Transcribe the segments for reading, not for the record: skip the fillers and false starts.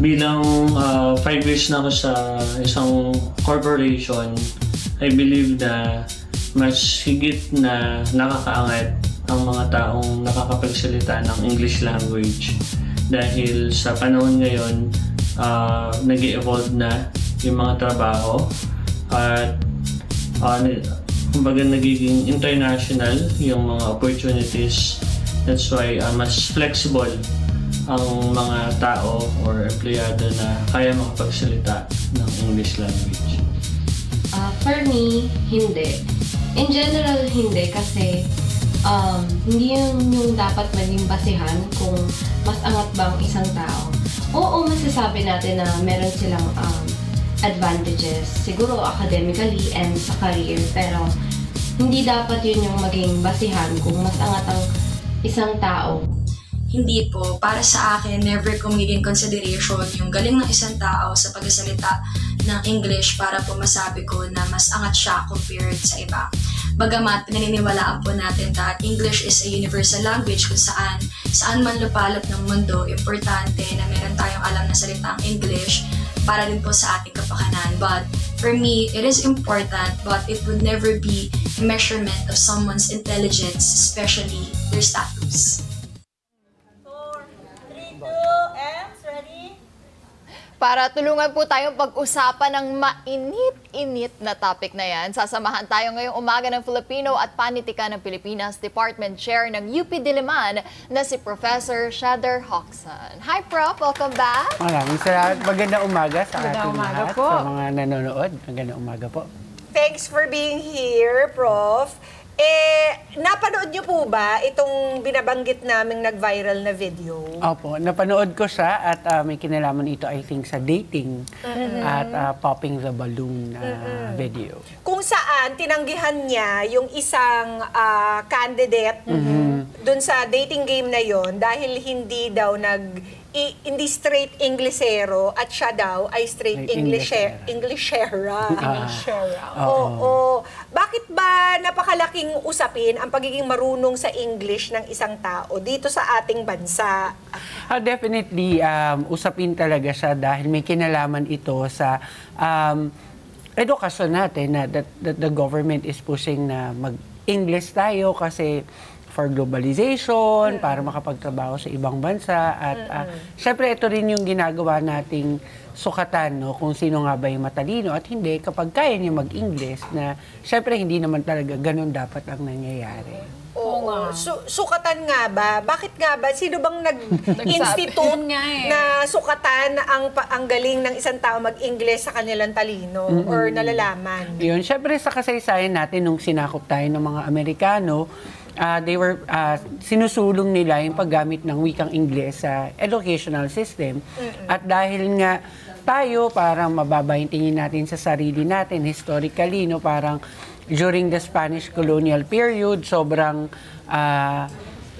bilang 5 years na ako sa isang corporation, I believe na mas higit na nakakaangat ang mga taong nakakapagsalita ng English language. Dahil sa panahon ngayon, nag-evolve na yung mga trabaho at kumbaga nagiging international yung mga opportunities. That's why mas flexible ang mga tao or empleyado na kaya makapagsalita ng English language. For me, hindi. In general, hindi kasi hindi yung dapat maging basihan kung mas angat ba ang isang tao. Oo, masasabi natin na meron silang advantages, siguro academically and sa career, pero hindi dapat yun yung maging basihan kung mas angat ang isang tao. Hindi po. Para sa akin, never ko magiging consideration yung galing ng isang tao sa pagsasalita ng English para po masabi ko na mas angat siya compared sa iba. Bagamat pinaniniwalaan po natin that English is a universal language kung saan man lupalop ng mundo, importante na meron tayong alam na salitang English para din po sa ating kapakanan. But for me, it is important, but it would never be a measurement of someone's intelligence, especially their status. Para tulungan po tayong pag-usapan ng mainit-init na topic na yan, sasamahan tayo ngayong umaga ng Filipino at Panitikan ng Pilipinas Department Chair ng UP Diliman na si Professor Shader Hoxon. Hi Prof! Welcome back! Maraming salamat. Magandang umaga sa ating umaga lahat, po. sa mga nanonood. Magandang umaga po. Thanks for being here, Prof. Napanood niyo po ba itong binabanggit naming nag-viral na video? Opo, napanood ko siya at may kinalaman ito, I think, sa dating at popping the balloon video. Kung saan tinanggihan niya yung isang candidate dun sa dating game na yon dahil hindi daw hindi straight Englishero at siya daw ay straight Englishera. Oo. Bakit ba napakalaking usapin ang pagiging marunong sa English ng isang tao dito sa ating bansa? Definitely, usapin talaga siya dahil may kinalaman ito sa edukasyon natin na that the government is pushing na mag-English tayo kasi for globalization, para makapagtrabaho sa ibang bansa. At syempre, ito rin yung ginagawa nating sukatan, no? Kung sino nga ba yung matalino at hindi, kapag kaya niya mag-English, na syempre, hindi naman talaga ganun dapat ang nangyayari. Oo. Sukatan nga ba? Bakit nga ba? Sino bang nag-institute na sukatan ang galing ng isang tao mag-English sa kanilang talino or nalalaman? Yun, syempre sa kasaysayan natin, nung sinakop tayo ng mga Amerikano, sinusulong nila yung paggamit ng wikang Ingles sa educational system. At dahil nga tayo, parang mababa yung tingin natin sa sarili natin, historically, no, parang during the Spanish colonial period, sobrang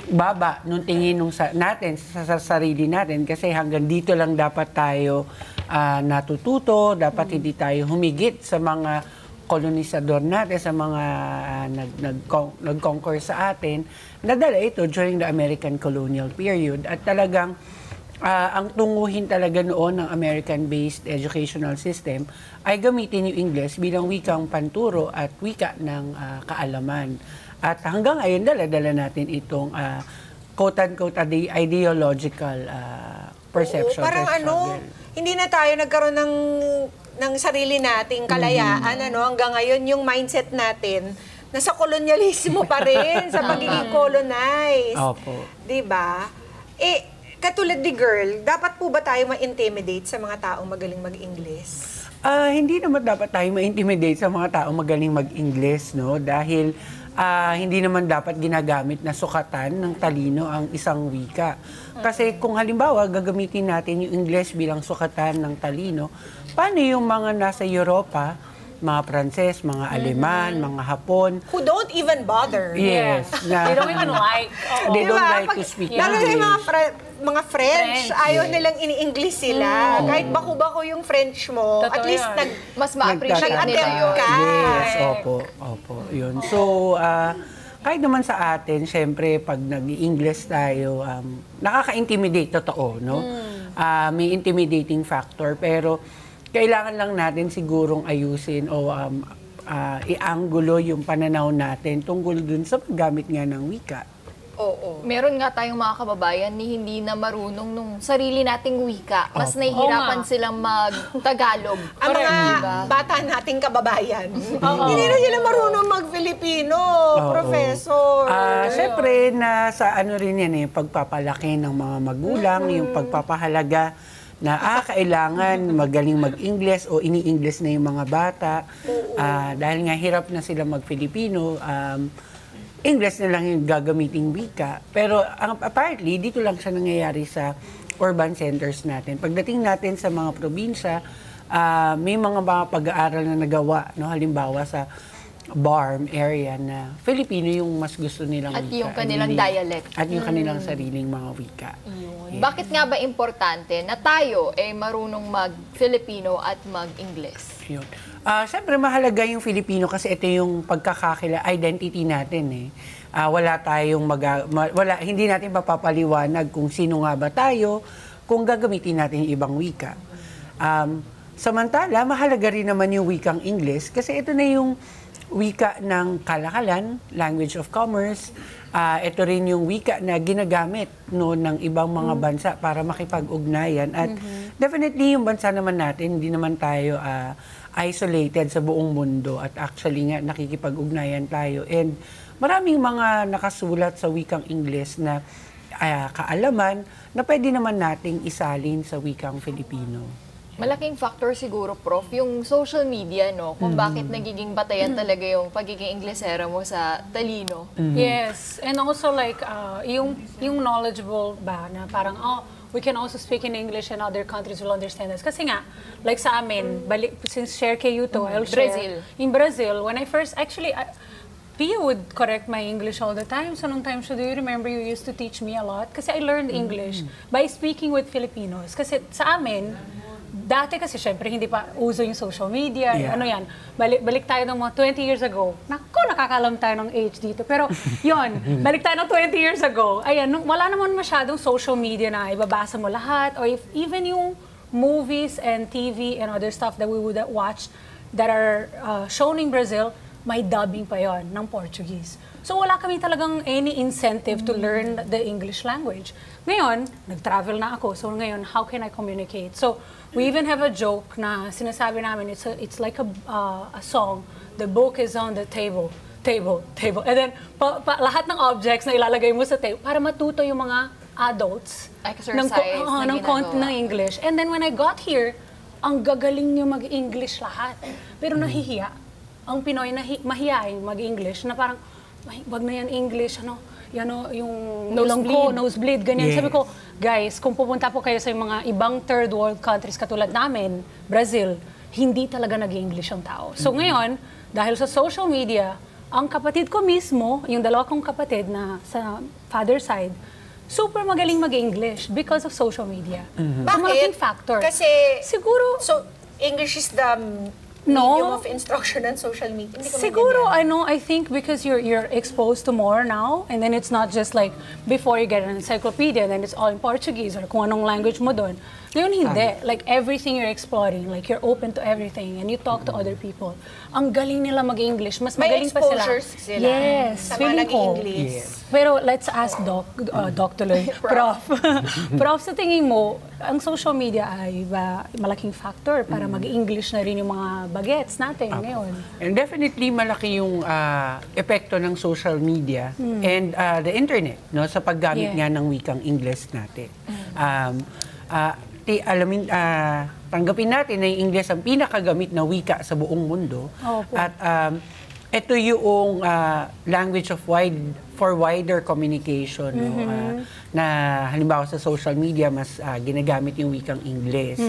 baba nung tingin natin sa sarili natin kasi hanggang dito lang dapat tayo natututo, dapat hindi tayo humigit sa mga kolonisador natin, sa mga nag-conquer sa atin. Nadala ito during the American colonial period at talagang ang tunguhin talaga noon ng American-based educational system ay gamitin yung English bilang wikang panturo at wika ng kaalaman. At hanggang ngayon, dala-dala natin itong quote-unquote ideological perception. Parang hindi na tayo nagkaroon ng sarili nating kalayaan, hanggang ngayon yung mindset natin nasa kolonyalismo pa rin, sa pagiging colonized. Opo. Diba? Katulad ni girl, dapat po ba tayo ma-intimidate sa mga taong magaling mag-English? Hindi naman dapat tayo ma-intimidate sa mga taong magaling mag-English, no? Dahil hindi naman dapat ginagamit na sukatan ng talino ang isang wika. Kasi kung halimbawa, gagamitin natin yung English bilang sukatan ng talino, paano yung mga nasa Europa, mga Pranses, mga Aleman, mga Hapon? Who don't even bother. Yes. They don't even like. They don't like to speak Lalo English. yung mga French, ayaw nilang ini-English sila. Kahit bako-bako yung French mo, at least mas ma-appreciate nila yun. Yes, opo, yun. So, kahit naman sa atin, syempre, pag nag-English tayo, nakaka-intimidate, totoo, no? may intimidating factor. Pero kailangan lang natin sigurong ayusin o ianggulo yung pananaw natin tungkol dun sa paggamit nga ng wika. Oo. Meron nga tayong mga kababayan ni hindi na marunong nung sarili nating wika. Mas nahihirapan silang mag-Tagalog. Ang mga Diba? bata nating kababayan, hindi na sila marunong mag-Filipino, Professor. Siyempre, nasa ano rin yan pagpapalaki ng mga magulang, yung pagpapahalaga na kailangan magaling mag-Ingles o ini-Ingles na yung mga bata. Dahil nga hirap na sila mag-Filipino, English na lang yung gagamiting wika. Pero apparently, dito lang siya nangyayari sa urban centers natin. Pagdating natin sa mga probinsya, may mga pag-aaral na nagawa, no? Halimbawa sa BARM area na Filipino yung mas gusto nilang At wika. yung kanilang dialect. At yung kanilang sariling mga wika. Yun. Bakit nga ba importante na tayo marunong mag-Filipino at mag-Ingles? Yun. Siyempre, mahalaga yung Filipino kasi ito yung identity natin. Wala tayong hindi natin mapapaliwanag kung sino nga ba tayo kung gagamitin natin yung ibang wika. Samantala, mahalaga rin naman yung wikang Ingles kasi ito na yung wika ng kalakalan, language of commerce. Ito rin yung wika na ginagamit ng ibang mga bansa para makipag-ugnayan. At definitely yung bansa naman natin, hindi naman tayo isolated sa buong mundo at actually nga nakikipag-ugnayan tayo. And maraming mga nakasulat sa wikang Ingles na kaalaman na pwede naman nating isalin sa wikang Filipino. Malaking factor siguro, Prof, yung social media, no? Kung bakit nagiging batayan talaga yung pagiging Inglesera mo sa talino. Yes. And also like, yung knowledgeable ba na parang, we can also speak in English and other countries will understand us. Kasi nga, like sa amin, since share kayo to, I'll share. Brazil. In Brazil, when I first, actually, Pia would correct my English all the time. So nung time siya, do you remember you used to teach me a lot? Kasi I learned English by speaking with Filipinos. Kasi sa amin, dati kasi syempre hindi pa uso yung social media, ano yan. Balik tayo ng mga 20 years ago. Naku, nakakalam tayo ng age dito. Pero yun, balik tayo ng 20 years ago. Ayan, wala naman masyadong social media na ibabasa mo lahat. Or even yung movies and TV and other stuff that we would watch that are shown in Brazil, may dubbing pa yon ng Portuguese. So wala kami talagang any incentive to learn the English language. Ngayon, nag-travel na ako. So ngayon, how can I communicate? So we even have a joke na sinasabi namin, it's like a song, the book is on the table. And then, lahat ng objects na ilalagay mo sa table para matuto yung mga adults ng English. And then when I got here, ang gagaling nyo mag-English lahat. Pero nahihiya. Ang Pinoy mahihain mag-English na parang, wag na yan English, yung nosebleed, ganyan. Yes. Sabi ko, guys, kung pupunta po kayo sa mga ibang third world countries katulad namin, Brazil, hindi talaga nag-English ang tao. So ngayon, dahil sa social media, ang kapatid ko mismo, yung dalawa kong kapatid na sa father side, super magaling mag-English because of social media. So, malaking factor. Kasi, siguro, so, English is the medium of instruction and social media. Siguro, I think because you're exposed to more now, and then it's not just like before you get an encyclopedia, and then it's all in Portuguese or kung anong language mo doon. Ngayon hindi. Like everything you're exploring, like you're open to everything, and you talk to other people. Ang galing nila mag-English. Mas magaling pa sila. May exposures sila. Yes. Sa mga nag-English. Yes. Pero let's ask Prof. Prof, sa tingin mo, ang social media ay malaking factor para mag-English na rin yung mga bagets natin ngayon? And definitely malaki yung epekto ng social media and the internet sa paggamit nga ng wikang Ingles natin. Tanggapin natin na yung Ingles ang pinakagamit na wika sa buong mundo. At ito yung language of for wider communication. Na halimbawa sa social media, mas ginagamit yung wikang Ingles.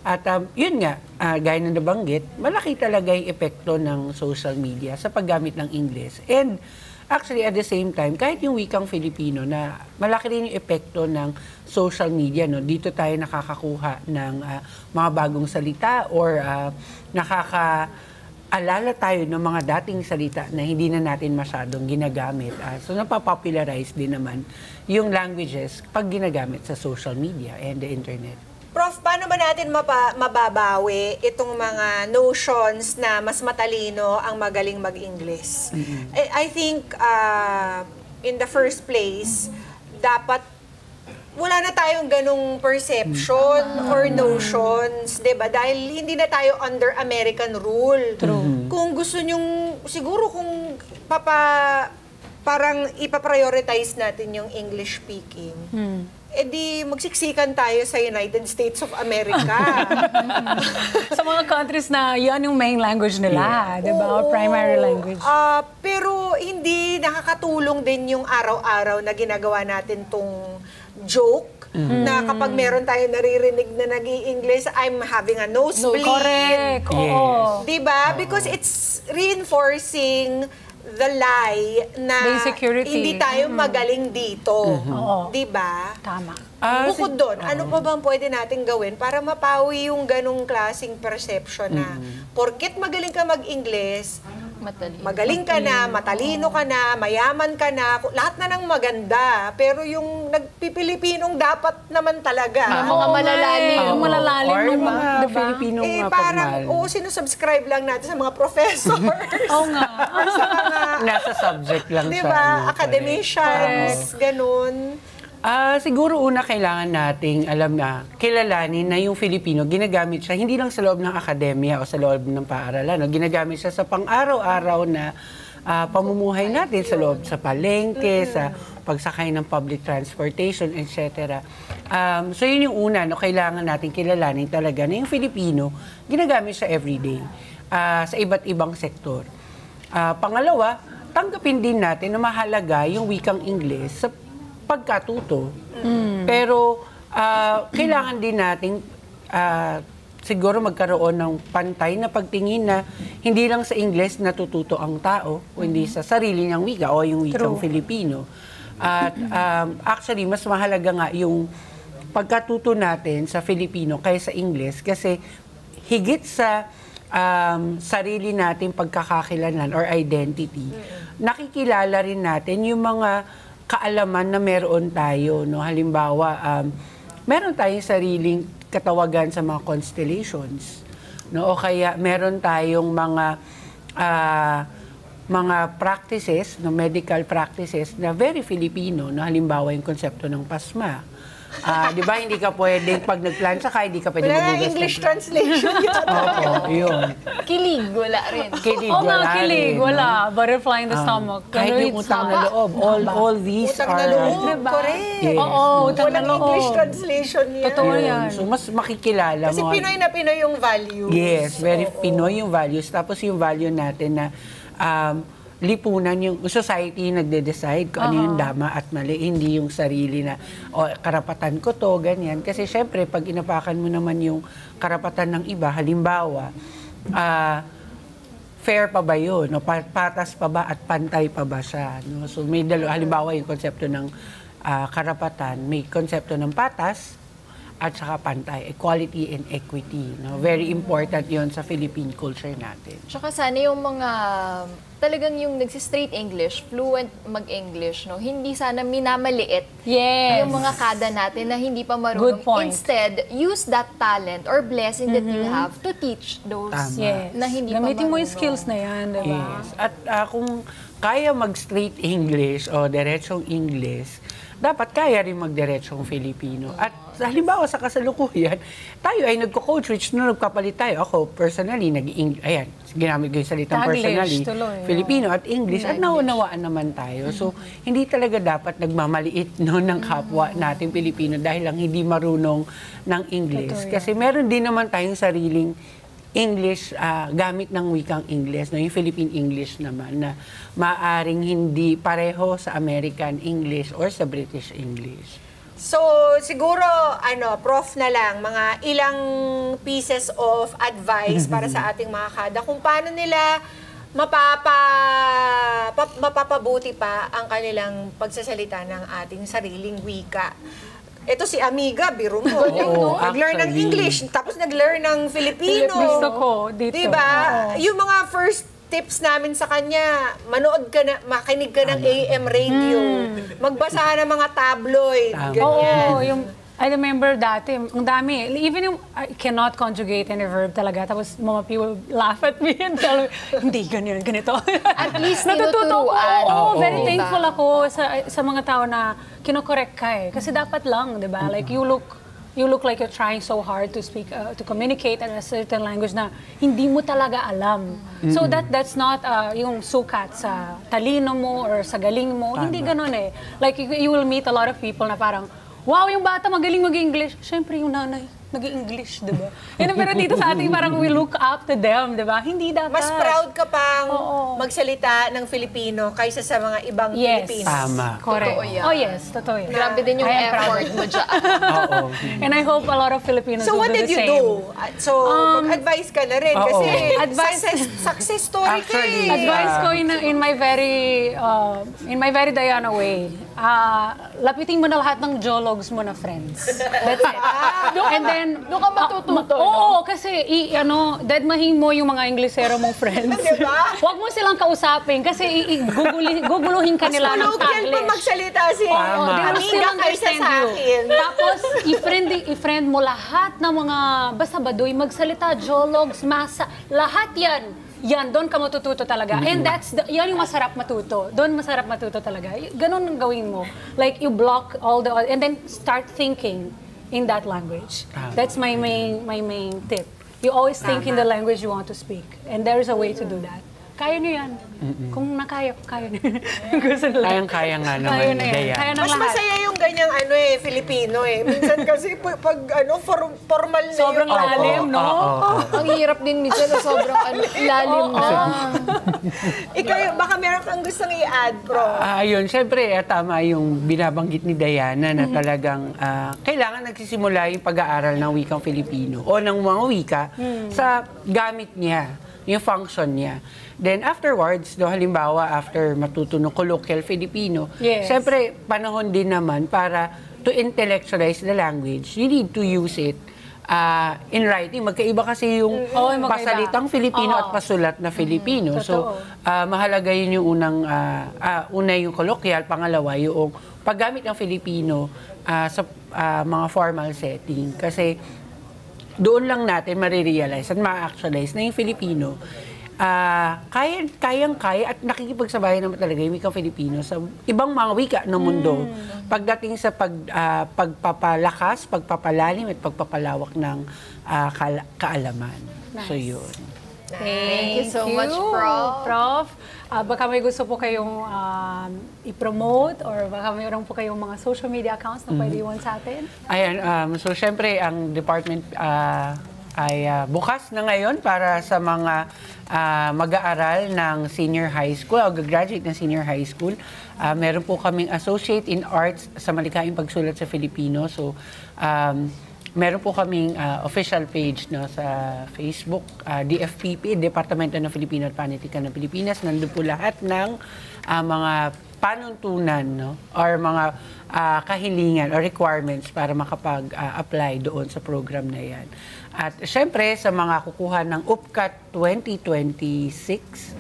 At yun nga, gaya ng nabanggit, malaki talaga yung epekto ng social media sa paggamit ng Ingles. And actually, at the same time, kahit yung wikang Filipino, na malaki rin yung epekto ng social media. Dito tayo nakakakuha ng mga bagong salita or alala tayo ng mga dating salita na hindi na natin masyadong ginagamit. So napapopularize din naman yung languages pag ginagamit sa social media and the internet. Prof, paano ba natin mababawi itong mga notions na mas matalino ang magaling mag-English? I think, in the first place, dapat wala na tayong ganung perception or notions, 'di ba? Dahil hindi na tayo under American rule. Kung gusto nyong, siguro kung parang ipaprioritize natin yung English speaking, di magsiksikan tayo sa United States of America. Sa mga countries na yan yung main language nila, di ba? Or primary language. Pero hindi nakakatulong din yung araw-araw na ginagawa natin tong joke na kapag meron tayo naririnig na nag-i-English, I'm having a nosebleed. Correct. Oo. Diba? Because it's reinforcing the lie na hindi tayo magaling dito. Diba? Tama. Bukod doon, ano pa bang pwede natin gawin para mapawi yung ganong klaseng perception na porket magaling ka mag-English, magaling ka na, matalino ka na, mayaman ka na, lahat na ng maganda. Pero yung nagpipilipinong dapat naman talaga. Mga malalalim. Malalalim Or naman. mga Filipinong parang, sinusubscribe lang natin sa mga professors. Oo nga. Sa mga, nasa subject lang siya. diba, academicians, ganun. Siguro una kailangan nating kilalanin na yung Filipino, ginagamit siya hindi lang sa loob ng akademya o sa loob ng paaralan. No? Ginagamit siya sa pang-araw-araw na pamumuhay natin sa loob, sa palengke, sa pagsakay ng public transportation, etc. So yun yung una, no? Kailangan natin kilalanin talaga na yung Filipino, ginagamit siya everyday sa iba't ibang sektor. Pangalawa, tanggapin din natin na mahalaga yung wikang Ingles sa pagkatuto. Pero kailangan din nating siguro magkaroon ng pantay na pagtingin na hindi lang sa Ingles natututo ang tao, kundi sa sarili niyang wika o yung wikang Filipino. At actually, mas mahalaga nga yung pagkatuto natin sa Filipino kaysa Ingles kasi higit sa sarili nating pagkakakilanlan or identity, nakikilala rin natin yung mga kaalaman na meron tayo, no? Halimbawa, meron tayong sariling katawagan sa mga constellations, no? O kaya meron tayong mga practices, no, medical practices na very Filipino, no? Halimbawa yung konsepto ng pasma. Di ba, hindi ka pwedeng, pag nag-plan ka, hindi ka pwedeng Wala magugas. English translation yun. Oo, yun. Kilig, wala rin. Kilig, Oo nga, wala kilig. rin, Wala. no? Butterfly in the stomach. Kahit yung utang na loob, all these Utang are... na loob, correct. Yes. Oo, utang na Walang loob. English translation yan. Totoo Yun. yan. So, mas makikilala Kasi mo. Pinoy na Pinoy yung values. Yes, very Pinoy yung values. Tapos yung value natin na lipunan, yung society nagde-decide kung ano yung tama at mali, hindi yung sarili na, karapatan ko to, ganyan. Kasi syempre, pag inapakan mo naman yung karapatan ng iba, halimbawa, fair pa ba yun? No? Patas pa ba at pantay pa ba siya? No? So may halimbawa yung konsepto ng karapatan, may konsepto ng patas at saka pantay, equality and equity. No? Very important yon sa Philippine culture natin. Tsaka sana yung mga talagang yung nagsi-straight English, fluent mag-English, no? Hindi sana minamaliit Yes. yung mga kada natin na hindi pa Good marunong. point. Instead, use that talent or blessing that you have to teach those Tama. Yes. na hindi pa Gamitin mo yung marunong. skills na yan, di ba? Yes. At kung kaya mag-straight English o diretsong English, dapat kaya rin mag-diretsong Filipino. At halimbawa sa kasalukuyan, tayo ay nagko-coach, which nung nagkapalit tayo, ako personally, ginamit ko yung salitang Taglish personally, tuloy, Filipino at English, at naunawaan naman tayo. So, hindi talaga dapat nagmamaliit ng kapwa natin Pilipino dahil lang hindi marunong ng English. Totoo yan. Kasi meron din naman tayong sariling English, gamit ng wikang English, no? Yung Philippine English naman, na maaring hindi pareho sa American English or sa British English. So, siguro, prof na lang, mga ilang pieces of advice para sa ating mga kada kung paano nila mapapabuti pa ang kanilang pagsasalita ng ating sariling wika. Ito si Amiga, biro mo. Oo, Nag-learn ng actually. English, tapos nag-learn ng Filipino. Gusto ko dito. Diba? Oo. Yung mga first tips namin sa kanya, makinig ka ng AM radio, magbasa ng mga tabloid, Tama. ganyan. Oo, yung I remember dati, ang dami. Even yung, I cannot conjugate any verb talaga. Tapos mga people laugh at me and tell me, hindi, ganito. At least Natututo ko. tinuturuan. Oo, very Diba? thankful ako sa mga tao na kinokorek ka eh. Kasi dapat lang, di ba? Like, you look like you're trying so hard to speak, to communicate in a certain language na hindi mo talaga alam. So that's not yung sukat sa talino mo or sa galing mo. Hindi ganun eh. Like, you will meet a lot of people na parang, wow, yung bata magaling mag-English. Siyempre, yung nanay, nag-English, di ba? Pero dito sa atin, parang we look up to them, di ba? Hindi dapat. Mas proud ka pang magsalita ng Filipino kaysa sa mga ibang Pilipino. Tama. Correct. Totoo yan. Oh yes, totoo yan. Grabe din yung I am proud effort of mo dyan. Oo. And I hope a lot of Filipinos So will what do did the you same. do? So, mag-advise ka na rin kasi success story ka Actually, eh. Advice ko in my very Diana way, lapitin mo na lahat ng jologs mo na friends. That's it. And then, Doon ka matututo, Oo, kasi deadmahin mo yung mga Inglesero mong friends. Diba? Huwag mo silang kausapin kasi guguluhin ka nila ng Tulugyan pa English. magsalita si Tama. They will still amiga kaysa understand sa you. akin. Tapos, i-friend mo lahat ng mga basta baduy, magsalita, jologs, masa, lahat yan. Yan, doon ka matututo talaga. And yan yung masarap matuto. Doon masarap matuto talaga. Ganun ang gawin mo. Like, you block all the, and then start thinking in that language. That's my main tip. You always think in the language you want to speak. And there is a way to do that. Kaya niyo yan. Kung nakaya ko, kaya niyo. Kayang-kaya nga naman. Kaya na yan. Dayan. Kaya ng Mas lahat. masaya yung ganyang Filipino eh. Minsan kasi pag formal na Sobrang yung lalim, no? Ang hirap din minsan na sobrang lalim na. Ikaw, baka meron kang gustong i-add, bro. Ayun, syempre, tama yung binabanggit ni Diana na talagang kailangan nagsisimula yung pag-aaral ng wikang Filipino o ng mga wika sa gamit niya, yung function niya. Then afterwards, halimbawa after matuto ng colloquial Filipino, Yes. syempre panahon din naman para to intellectualize the language, you need to use it in writing. Magkaiba kasi yung magkaiba. pasalitang Filipino at pasulat na Filipino. So, mahalaga yun yung una yung colloquial, pangalawa yung paggamit ng Filipino sa mga formal setting. Kasi doon lang natin marirealize at ma-actualize na yung Filipino kayang-kaya at nakikipagsabayan naman talaga yung wikang Filipino sa ibang mga wika ng mundo pagdating sa pagpapalakas, pagpapalalim at pagpapalawak ng kaalaman. Nice. So yun. Thank you so much, Prof. Baka may gusto po kayong i-promote or baka mayroon po kayong mga social media accounts na pwede iwan sa atin? Ayan, so syempre ang department ay bukas na ngayon para sa mga mag-aaral ng senior high school o graduate ng senior high school. Meron po kaming associate in arts sa malikhaing pagsulat sa Filipino. So, meron po kaming official page sa Facebook, DFPP, Departamento ng Filipino at Panitikan ng Pilipinas. Nandun po lahat ng mga panuntunan or mga kahilingan or requirements para makapag-apply doon sa program na yan. At syempre, sa mga kukuha ng UPCAT 2026,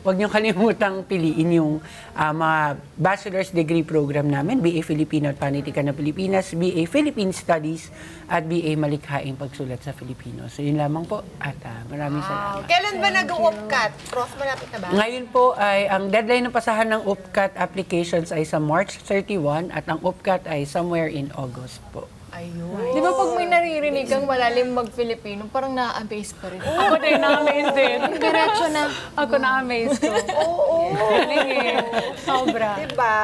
huwag niyong kalimutang piliin yung mga bachelor's degree program namin, BA Filipino at Panitikan ng Pilipinas, BA Philippine Studies, at BA Malikhaing Pagsulat sa Filipino. So yun lamang po at maraming salamat. Kailan ba nag-UPCAT? Prof, malapit na ba? Ngayon po ay ang deadline ng pasahan ng UPCAT applications ay sa March 31 at ang UPCAT ay somewhere in August po. Ayun. Di ba pag may naririnig kang malalim mag-Filipino, parang na-amaze pa rin. Ako din, na-amaze din. Diretso na. Ako na-amaze ko. Oo. Galing eh. Sobra. Diba?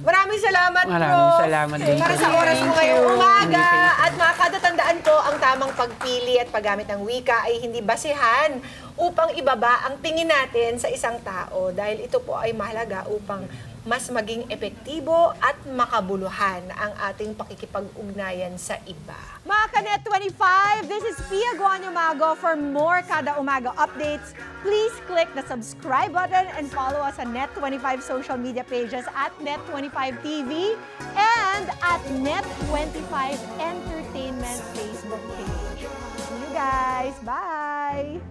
Maraming salamat, Maraming Prof. salamat din Para po. sa oras mo Thank ngayong you. umaga. At makatatandaan ko, ang tamang pagpili at paggamit ng wika ay hindi basihan upang ibaba ang tingin natin sa isang tao. Dahil ito po ay mahalaga upang mas maging epektibo at makabuluhan ang ating pakikipag-ugnayan sa iba. Mga Kanet 25, this is Pia Guanyamago. For more Kada Umaga updates, please click the subscribe button and follow us on Net25 social media pages at Net25TV and at Net25 Entertainment Facebook page. See you guys. Bye!